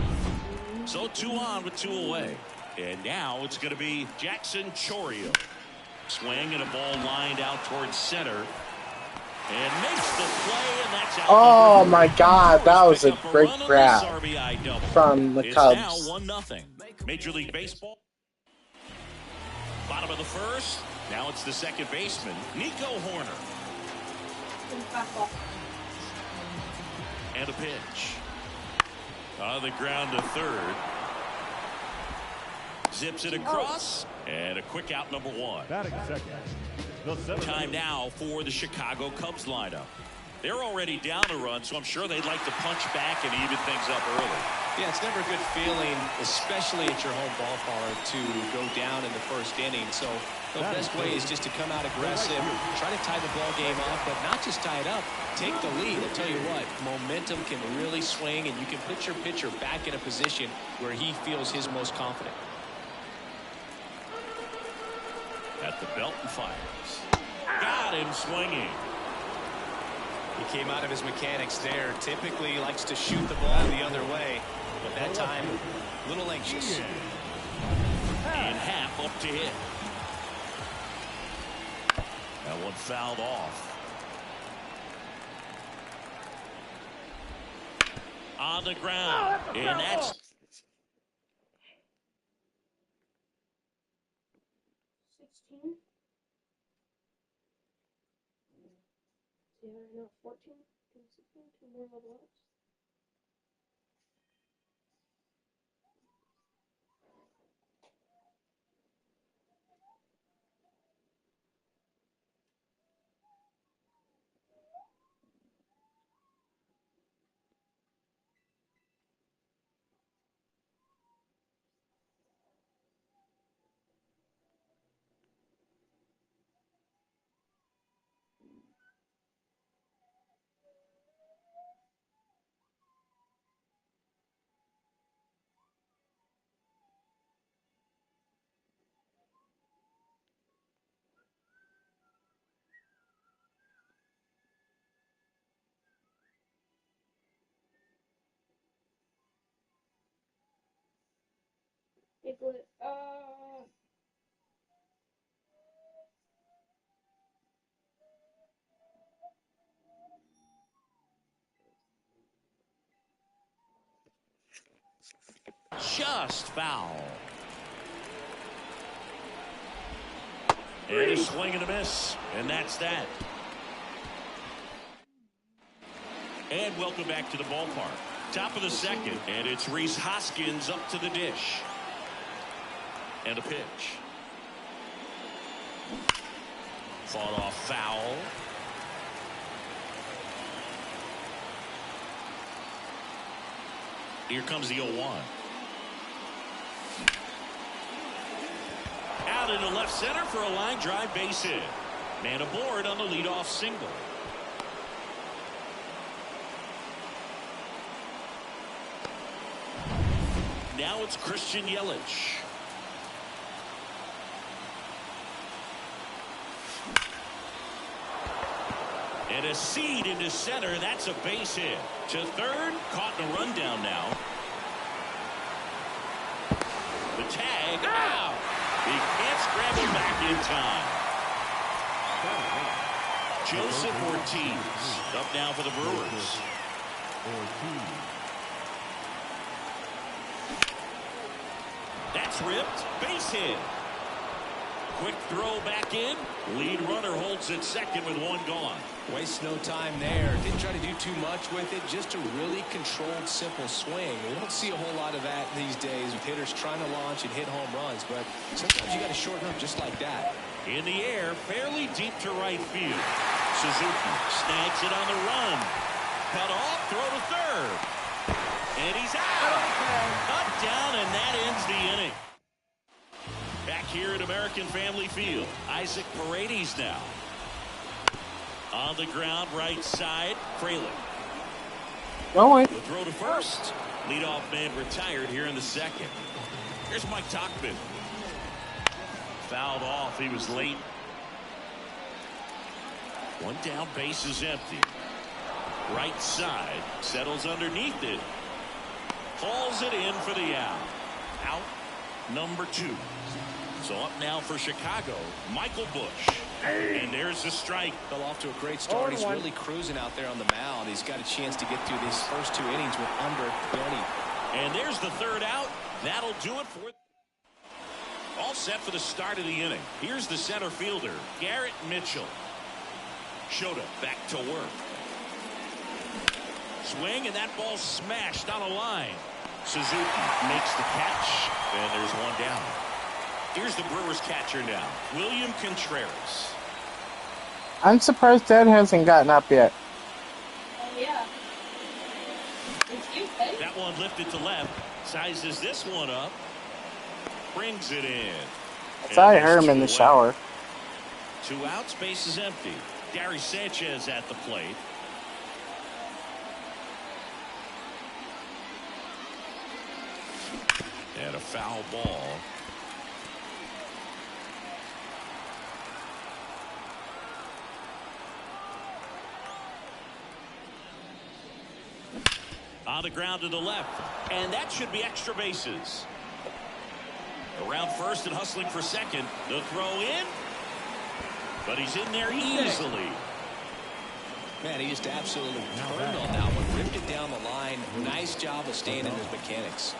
[SPEAKER 2] So 2 on with 2 away. And now it's going to be Jackson Chourio. Swing and a ball lined out towards center. And makes the play, and that's out.
[SPEAKER 1] Oh my God, that was a great grab from the
[SPEAKER 2] It's
[SPEAKER 1] Cubs.
[SPEAKER 2] now 1-0. Major League Baseball. Bottom of the first. Now it's the second baseman, Nico Horner. And a pitch. On the ground to third. Zips it across. And a quick out, number one.
[SPEAKER 5] Batting second.
[SPEAKER 2] Time now for the Chicago Cubs lineup. They're already down a run, so I'm sure they'd like to punch back and even things up early.
[SPEAKER 3] Yeah, it's never a good feeling, especially at your home ballpark, to go down in the first inning. So the best way is just to come out aggressive, try to tie the ball game up, but not just tie it up, take the lead. I tell you what, momentum can really swing, and you can put your pitcher back in a position where he feels his most confident.
[SPEAKER 2] At the belt and fires. Got him swinging.
[SPEAKER 3] He came out of his mechanics there. Typically likes to shoot the ball the other way, but that time a little anxious.
[SPEAKER 2] And half up to hit. That one fouled off. On the ground. And that's
[SPEAKER 6] 16. No, 14. 16. 2 more level ups. Piglet,
[SPEAKER 2] just foul. And a swing and a miss. And that's that. And welcome back to the ballpark. Top of the second. And it's Rhys Hoskins up to the dish. And a pitch. Fought off foul. Here comes the 0-1. Out into left center for a line drive base hit. Man aboard on the leadoff single. Now it's Christian Yelich. And a seed into center. That's a base hit. To third. Caught in a rundown now. The tag. Out. He can't scramble back in time. Joseph Ortiz up now for the Brewers. That's ripped. Base hit. Quick throw back in. Lead runner holds at second with one gone.
[SPEAKER 3] Waste no time there. Didn't try to do too much with it. Just a really controlled, simple swing. We don't see a whole lot of that these days with hitters trying to launch and hit home runs. But sometimes you got to shorten up just like that.
[SPEAKER 2] In the air, fairly deep to right field. Suzuki snags it on the run. Cut off, throw to third. And he's out. Cut down, and that ends the inning. Back here at American Family Field, Isaac Paredes now. On the ground, right side, Fraley.
[SPEAKER 1] Going.
[SPEAKER 2] The throw to first. Leadoff man retired here in the second. Here's Mike Tauchman. Fouled off. He was late. One down, base is empty. Right side, settles underneath it. Hauls it in for the out. Out number 2. So up now for Chicago, Michael Bush. And there's the strike.
[SPEAKER 3] Fell off to a great start. He's really cruising out there on the mound. He's got a chance to get through these first 2 innings with under 20.
[SPEAKER 2] And there's the third out. That'll do it for it. All set for the start of the inning. Here's the center fielder, Garrett Mitchell. Shota back to work. Swing, and that ball smashed on a line. Suzuki makes the catch, and there's one down. Here's the Brewers catcher now, William Contreras.
[SPEAKER 1] I'm surprised Dad hasn't gotten up yet.
[SPEAKER 6] Oh, yeah. It's you, buddy.
[SPEAKER 2] That one lifted to left. Sizes this one up. Brings it in.
[SPEAKER 1] I saw I heard him in the shower.
[SPEAKER 2] 2 outs, base is empty. Gary Sanchez at the plate. And a foul ball. On the ground to the left. And that should be extra bases. Around first and hustling for second. The throw in. But he's in there easily.
[SPEAKER 3] Man, he just absolutely turned on that one. Ripped it down the line. Nice job of staying in his mechanics.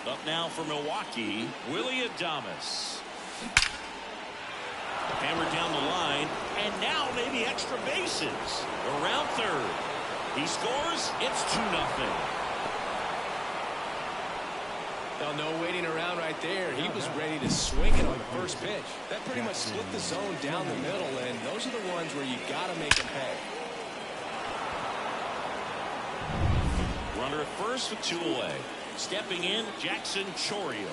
[SPEAKER 2] Up now for Milwaukee, Willie Adames. Hammered down the line. And now maybe extra bases. Around third. He scores. It's 2-0.
[SPEAKER 3] No waiting around right there. He was ready to swing it on the first pitch. That pretty much split the zone down the middle, and those are the ones where you got to make them pay.
[SPEAKER 2] Runner at first with 2 away. Stepping in, Jackson Chorio.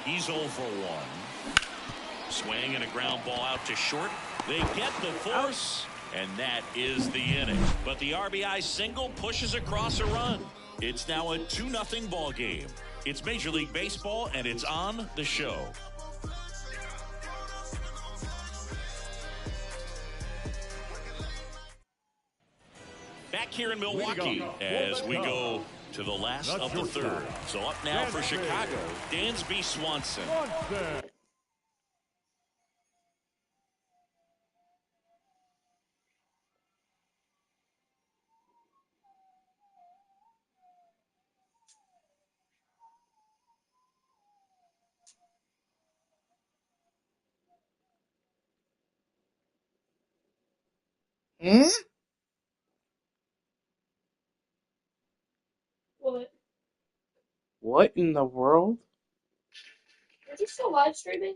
[SPEAKER 2] He's 0 for 1. Swing and a ground ball out to short. They get the force, and that is the inning. But the RBI single pushes across a run. It's now a 2-0 ball game. It's Major League Baseball, and it's on the show. Back here in Milwaukee as we go to the last of the third. So up now for Chicago, Dansby Swanson.
[SPEAKER 1] Hmm?
[SPEAKER 6] What?
[SPEAKER 1] What in the world?
[SPEAKER 6] Is he still live streaming?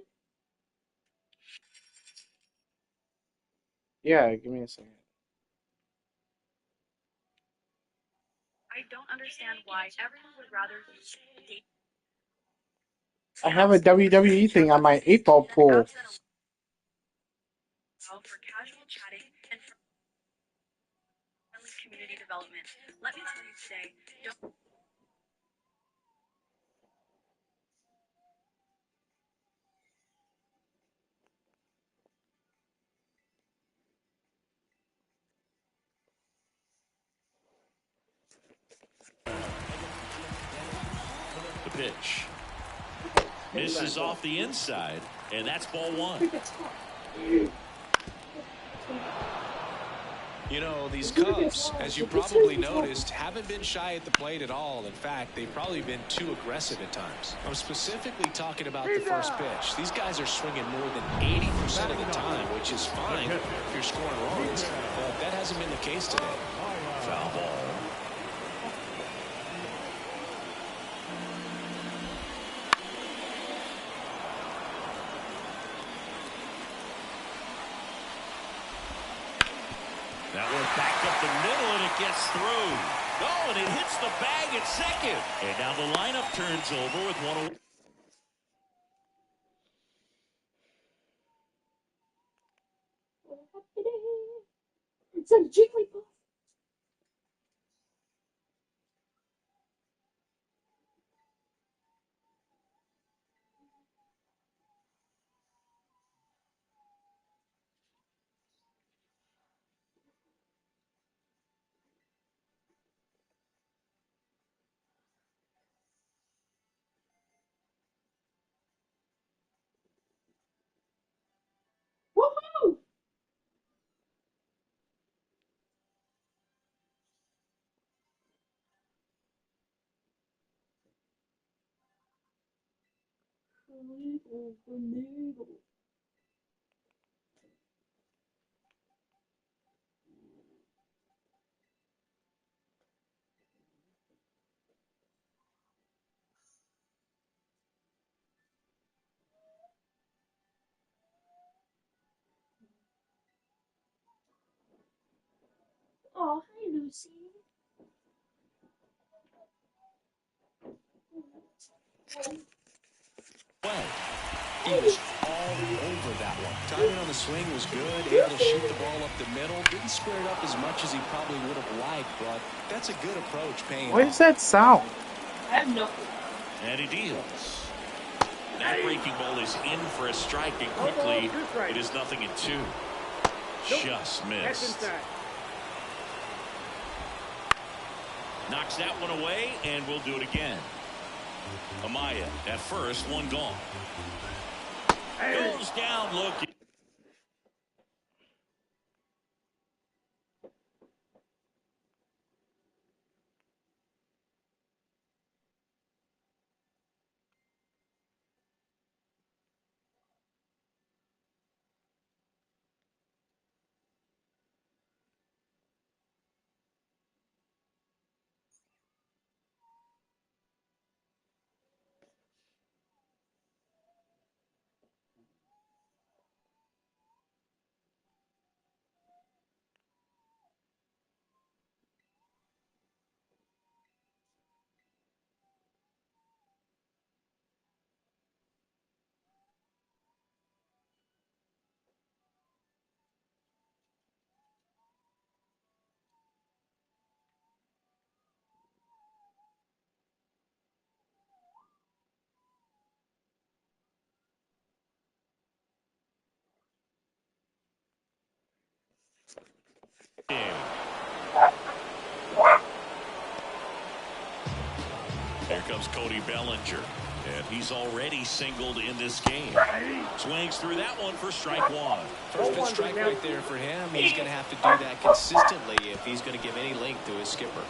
[SPEAKER 1] Yeah, give me a second.
[SPEAKER 7] I don't understand why everyone would rather date
[SPEAKER 1] I have a WWE thing on my 8-ball pool.
[SPEAKER 7] apps that allow for casual chatting and friendly community development. Let me tell you today, don't
[SPEAKER 2] The pitch. Misses off the inside, and that's ball 1.
[SPEAKER 3] You know, these Cubs, as you probably noticed, haven't been shy at the plate at all. In fact, they've probably been too aggressive at times. I'm specifically talking about the first pitch. These guys are swinging more than 80% of the time, which is fine if you're scoring runs. But that hasn't been the case today.
[SPEAKER 2] Foul ball. That one backed up the middle, and it gets through. Oh, and it hits the bag at second. And now the lineup turns over with 1 away.
[SPEAKER 6] It's a Jigglypuff. Oh, hi, Lucy.
[SPEAKER 3] Well, he was all over that one. Timing on the swing was good, able to shoot the ball up the middle. Didn't square it up as much as he probably would have liked, but that's a good approach paying
[SPEAKER 1] What
[SPEAKER 3] off.
[SPEAKER 1] is that sound?
[SPEAKER 6] I have no clue.
[SPEAKER 2] And he deals. That breaking ball is in for a strike, and quickly it is 0-2. Just
[SPEAKER 4] That's
[SPEAKER 2] missed.
[SPEAKER 4] inside.
[SPEAKER 2] Knocks that one away, and we'll do it again. Amaya at first, one gone. Goes down looking. Here comes Cody Bellinger, and he's already singled in this game. Swings through that one for strike one.
[SPEAKER 3] First pitch strike right there for him. He's going to have to do that consistently if he's going to give any length to his skipper.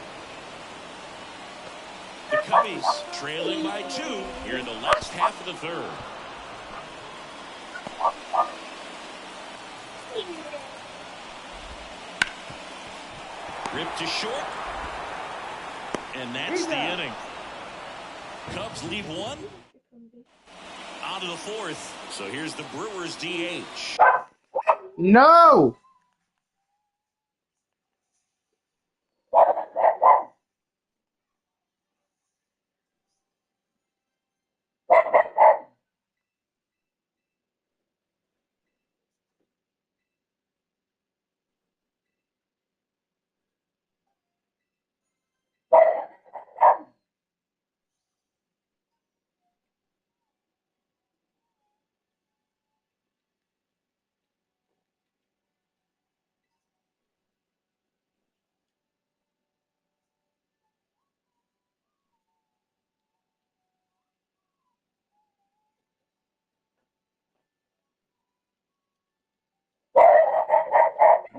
[SPEAKER 2] The Cubbies trailing by 2 here in the last half of the third. Ripped to short, and that's the inning. Cubs leave one. On to the fourth. So here's the Brewers DH.
[SPEAKER 1] No!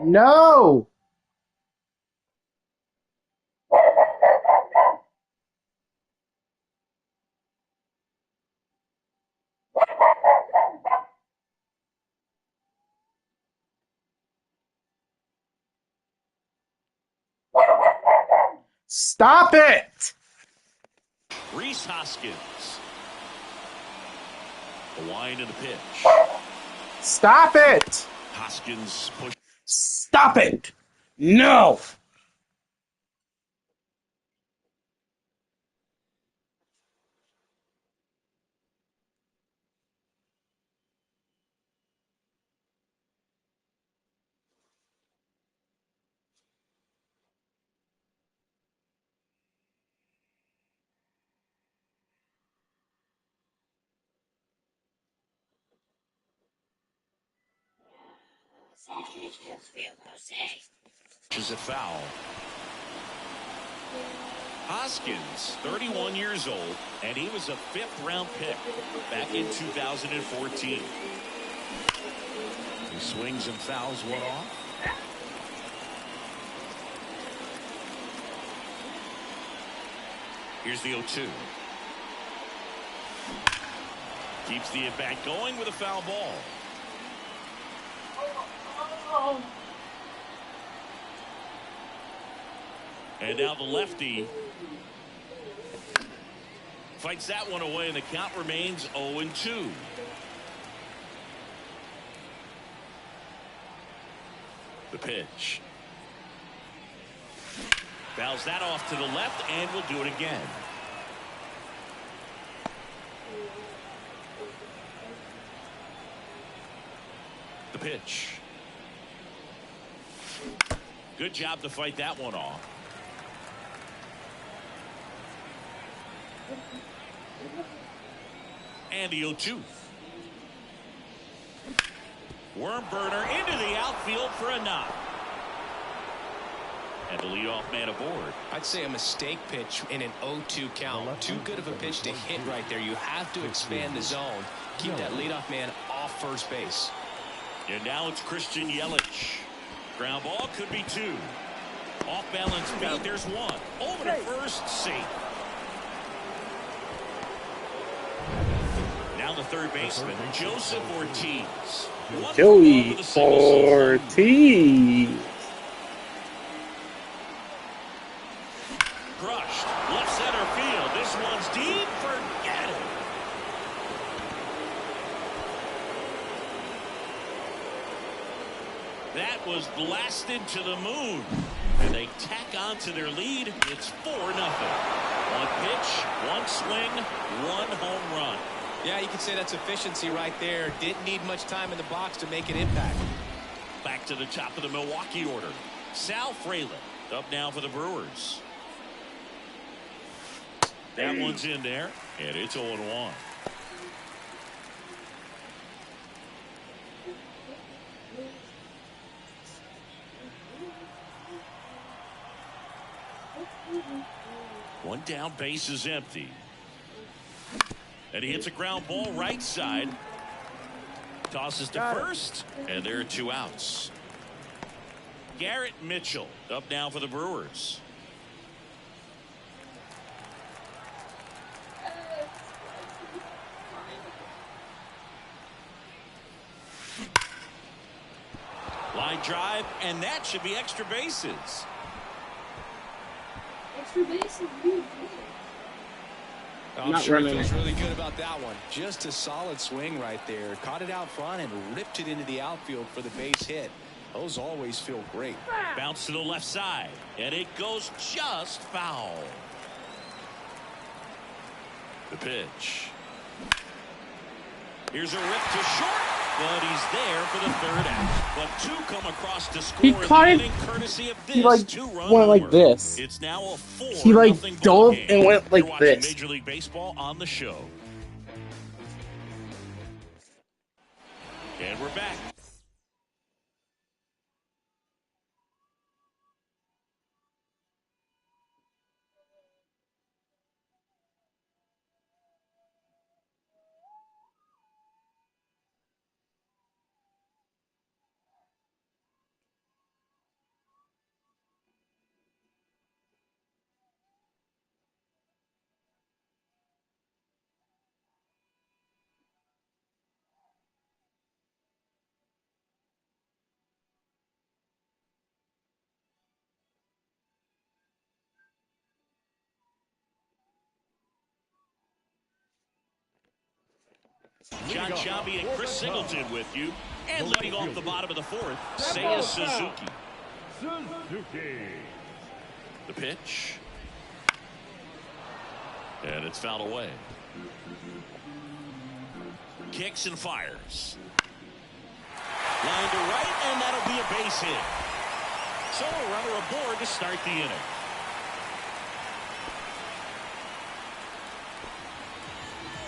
[SPEAKER 1] No! Stop it!
[SPEAKER 2] Rhys Hoskins. The wind of the pitch.
[SPEAKER 1] Stop it!
[SPEAKER 2] Hoskins push.
[SPEAKER 1] Stop it! No!
[SPEAKER 2] Is it foul? Hoskins, 31 years old, and he was a 5th-round pick back in 2014. He swings and fouls one off. Here's the 0-2. Keeps the at-bat going with a foul ball. And now the lefty fights that one away, and the count remains 0-2. The pitch. Fouls that off to the left, and will do it again. The pitch. Good job to fight that one off. And the 0-2. Worm burner into the outfield for a knock. And the leadoff man aboard.
[SPEAKER 3] I'd say a mistake pitch in an 0-2 count. Too good of a pitch to hit right there. You have to expand the zone. Keep that leadoff man off first base.
[SPEAKER 2] And now it's Christian Yelich. Ground ball could be 2. Off balance beat. There's 1. Over to first, safe. Now the third baseman, Joseph Ortiz.
[SPEAKER 1] Joey Ortiz.
[SPEAKER 2] Crushed. Left center field. This one's deep. Forget it. That was blasted to the moon. And they tack on to their lead. It's 4-0. 1 pitch, 1 swing, 1 home run.
[SPEAKER 3] Yeah, you could say that's efficiency right there. Didn't need much time in the box to make an impact.
[SPEAKER 2] Back to the top of the Milwaukee order. Sal Frelick up now for the Brewers. That one's in there, and it's 0-1. One down, base is empty. And he hits a ground ball right side. Tosses to first, and there are 2 outs. Garrett Mitchell up now for the Brewers. Line drive, and that should be extra bases.
[SPEAKER 6] Extra bases, dude.
[SPEAKER 3] I'm
[SPEAKER 1] Not
[SPEAKER 3] sure he
[SPEAKER 1] running
[SPEAKER 3] feels
[SPEAKER 1] it.
[SPEAKER 3] really good about that one. Just a solid swing right there. Caught it out front and ripped it into the outfield for the base hit. Those always feel great.
[SPEAKER 2] Bounce to the left side, and it goes just foul. The pitch. Here's a rip to short, but he's there for the 3rd out. But 2 come across to score
[SPEAKER 1] He
[SPEAKER 2] in the
[SPEAKER 1] caught it.
[SPEAKER 2] inning, courtesy of this
[SPEAKER 1] He like
[SPEAKER 2] 2-run
[SPEAKER 1] went like
[SPEAKER 2] homer.
[SPEAKER 1] this.
[SPEAKER 2] It's now a 4-0
[SPEAKER 1] He like
[SPEAKER 2] ball
[SPEAKER 1] dove
[SPEAKER 2] game.
[SPEAKER 1] and went like
[SPEAKER 2] You're watching
[SPEAKER 1] this.
[SPEAKER 2] Major League Baseball on the show. And we're back. John Sciambi and Chris Singleton with you. And leading off the bottom of the 4th, Seiya Suzuki.
[SPEAKER 5] Suzuki.
[SPEAKER 2] The pitch. And it's fouled away. Kicks and fires. Line to right, and that'll be a base hit. So a runner aboard to start the inning.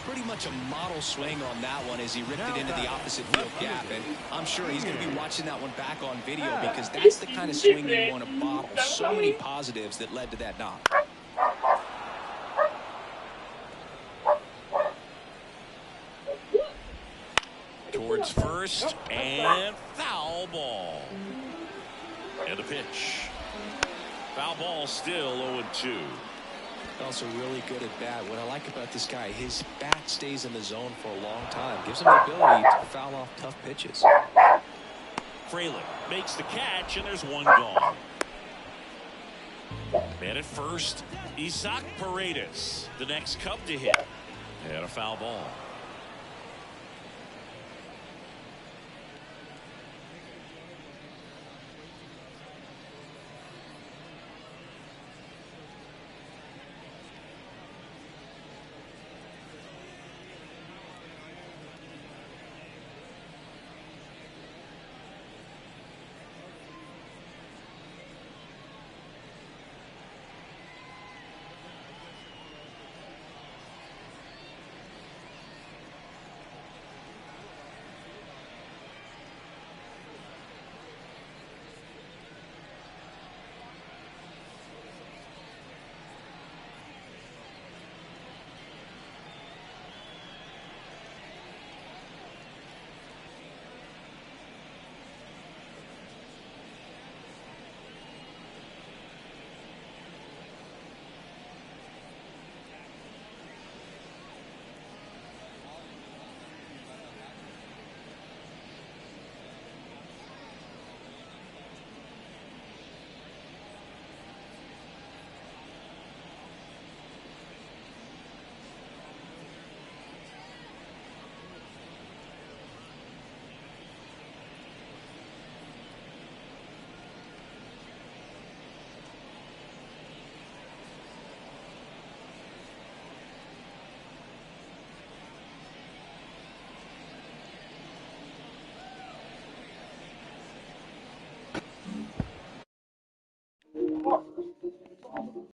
[SPEAKER 3] Pretty much a model swing on that one as he ripped it into the opposite field gap. And I'm sure he's going to be watching that one back on video because that's the kind of swing you want to bottle. So many positives that led to that knock.
[SPEAKER 2] Towards first, and foul ball. And the pitch. Foul ball still 0-2.
[SPEAKER 3] Also really good at bat. What I like about this guy, his bat stays in the zone for a long time. Gives him the ability to foul off tough pitches.
[SPEAKER 2] Fraley makes the catch, and there's one gone. Man at first, Isaac Paredes, the next Cub to hit. And a foul ball.